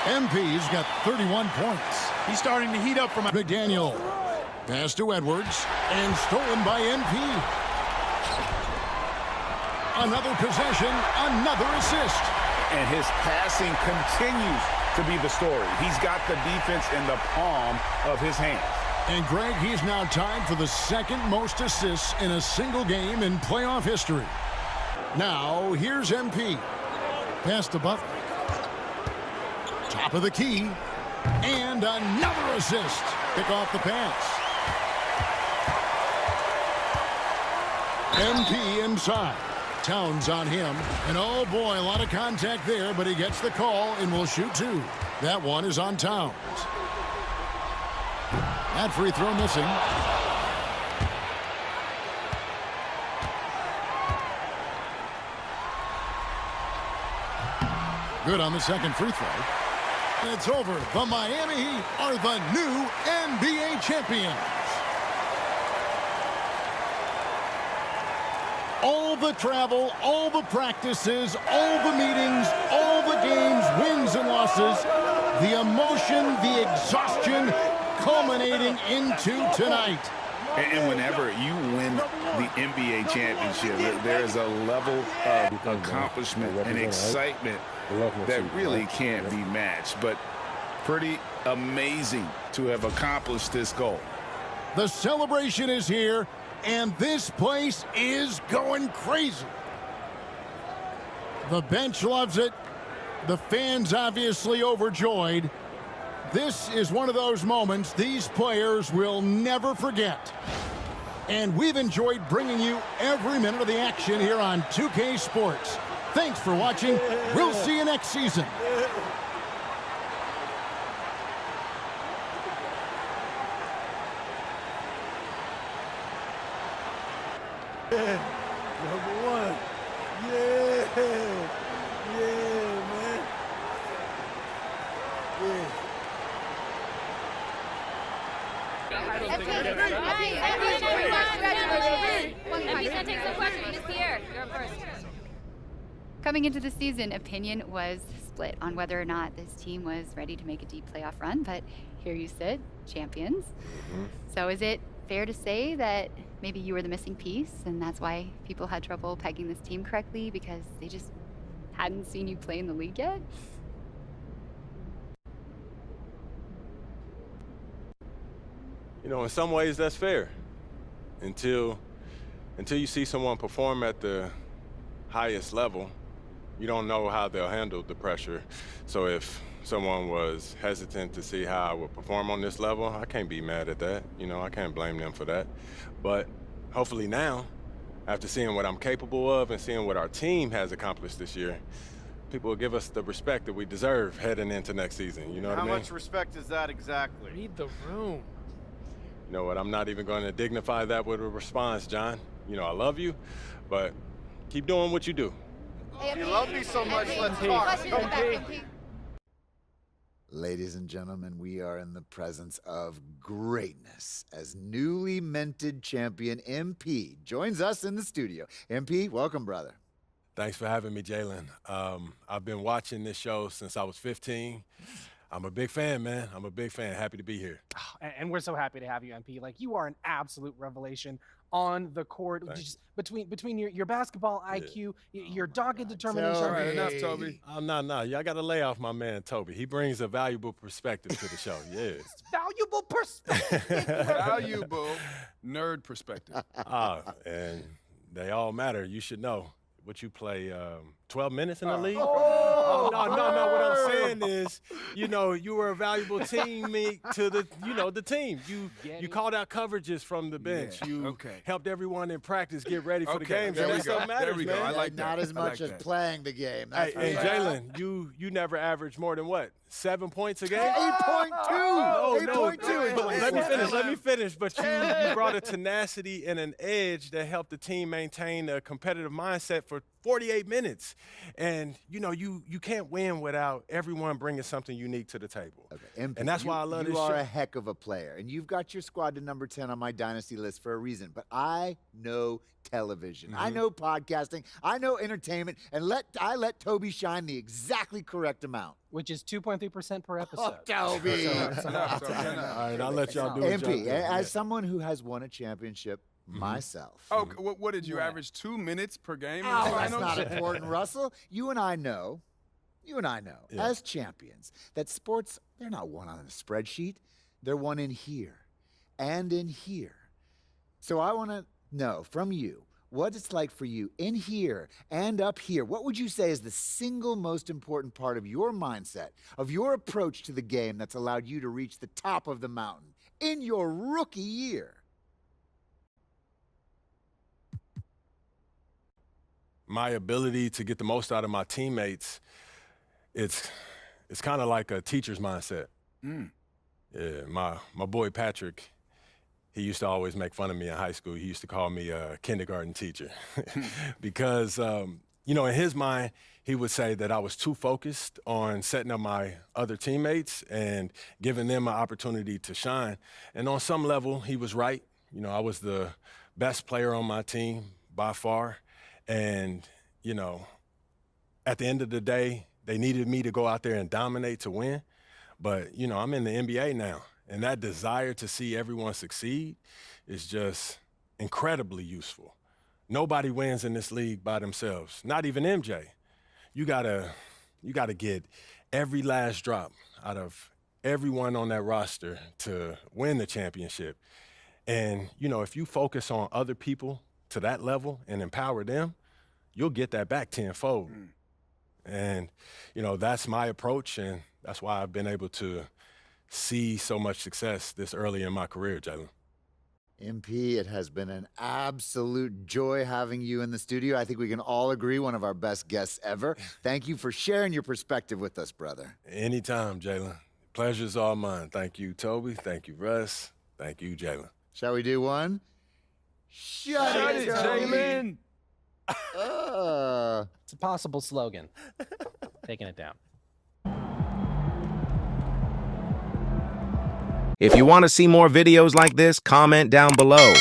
MP's got 31 points. He's starting to heat up from McDaniel. Pass to Edwards. And stolen by MP. Another possession. Another assist. And his passing continues to be the story. He's got the defense in the palm of his hands. And Greg, he's now tied for the second most assists in a single game in playoff history. Now, here's MP. Pass to Butler. Top of the key. And another assist. Pick off the pass. MP inside. Towns on him. And oh boy, a lot of contact there, but he gets the call and will shoot 2. That one is on Towns. That free throw missing. Good on the second free throw. It's over. The Miami Heat are the new NBA champions. All the travel, all the practices, all the meetings, all the games, wins and losses, the emotion, the exhaustion, culminating into tonight. And whenever you win the NBA championship, there is a level of accomplishment and excitement that really can't be matched. But pretty amazing to have accomplished this goal. The celebration is here, and this place is going crazy. The bench loves it. The fans obviously overjoyed. This is one of those moments these players will never forget. And we've enjoyed bringing you every minute of the action here on 2K Sports. Thanks for watching. We'll see you next season. Number one. Yeah. Yeah, man. Yeah. Coming into the season, opinion was split on whether or not this team was ready to make a deep playoff run, but here you sit, champions. So is it fair to say that maybe you were the missing piece, and that's why people had trouble pegging this team correctly, because they just hadn't seen you play in the league yet? You know, in some ways that's fair. Until you see someone perform at the highest level, you don't know how they'll handle the pressure. So if someone was hesitant to see how I would perform on this level, I can't be mad at that. You know, I can't blame them for that. But hopefully now, after seeing what I'm capable of and seeing what our team has accomplished this year, people will give us the respect that we deserve heading into next season. You know what I mean? How much respect is that exactly? Read the room. You know what, I'm not even going to dignify that with a response, John. You know, I love you, but keep doing what you do. If you love me so much, let's talk. Ladies and gentlemen, we are in the presence of greatness as newly minted champion MP joins us in the studio. MP, welcome, brother. Thanks for having me, Jalen. I've been watching this show since I was 15. I'm a big fan, man. I'm a big fan. Happy to be here. And we're so happy to have you, MP. Like, you are an absolute revelation on the court. Just between your basketball IQ, your dogged determination. All right, enough, Toby. No. Y'all got to lay off my man, Toby. He brings a valuable perspective to the show. Yeah. Valuable perspective. Valuable nerd perspective. And they all matter. You should know. What you play, 12 minutes in the league? No. What I'm saying is, you know, you were a valuable teammate to the team. You called out coverages from the bench. Yeah. You helped everyone in practice get ready for the games. There That stuff matters, there we go. man. I like that. Not as much as playing the game. Hey, and Jalen, you never averaged more than what? 7 points a game? 8.2. No. 8.2. But let me finish. But you brought a tenacity and an edge that helped the team maintain a competitive mindset for 48 minutes. And, you know, you can't win without everyone bringing something unique to the table. Okay. MP, and that's why I love this You show. are a heck of a player, and you've got your squad to number 10 on my dynasty list for a reason. But I know television. I know podcasting. I know entertainment. And I let Toby shine the exactly correct amount. Which is 2.3% per episode. Oh, Toby. All right, I'll let y'all do it. MP, as someone who has won a championship myself. Oh, what did you average? 2 minutes per game? Oh, that's not important, Russell. You and I know, as champions, that sports, they're not won on a spreadsheet. They're won in here and in here. So I want to know from you what it's like for you in here and up here. What would you say is the single most important part of your mindset, of your approach to the game that's allowed you to reach the top of the mountain in your rookie year? My ability to get the most out of my teammates, it's kind of like a teacher's mindset. Yeah, my boy Patrick, he used to always make fun of me in high school. He used to call me a kindergarten teacher because, you know, in his mind, he would say that I was too focused on setting up my other teammates and giving them an opportunity to shine. And on some level, he was right. You know, I was the best player on my team by far. And, you know, at the end of the day, they needed me to go out there and dominate to win. But, you know, I'm in the NBA now. And that desire to see everyone succeed is just incredibly useful. Nobody wins in this league by themselves, not even MJ. You gotta get every last drop out of everyone on that roster to win the championship. And, you know, if you focus on other people to that level and empower them, you'll get that back tenfold. And, you know, that's my approach, and that's why I've been able to see so much success this early in my career, Jalen. MP, it has been an absolute joy having you in the studio. I think we can all agree one of our best guests ever. Thank you for sharing your perspective with us, brother. Anytime, Jalen. Pleasure's all mine. Thank you, Toby. Thank you, Russ. Thank you, Jalen. Shall we do one? Shut it, Jalen. It's a possible slogan. Taking it down. If you want to see more videos like this, comment down below.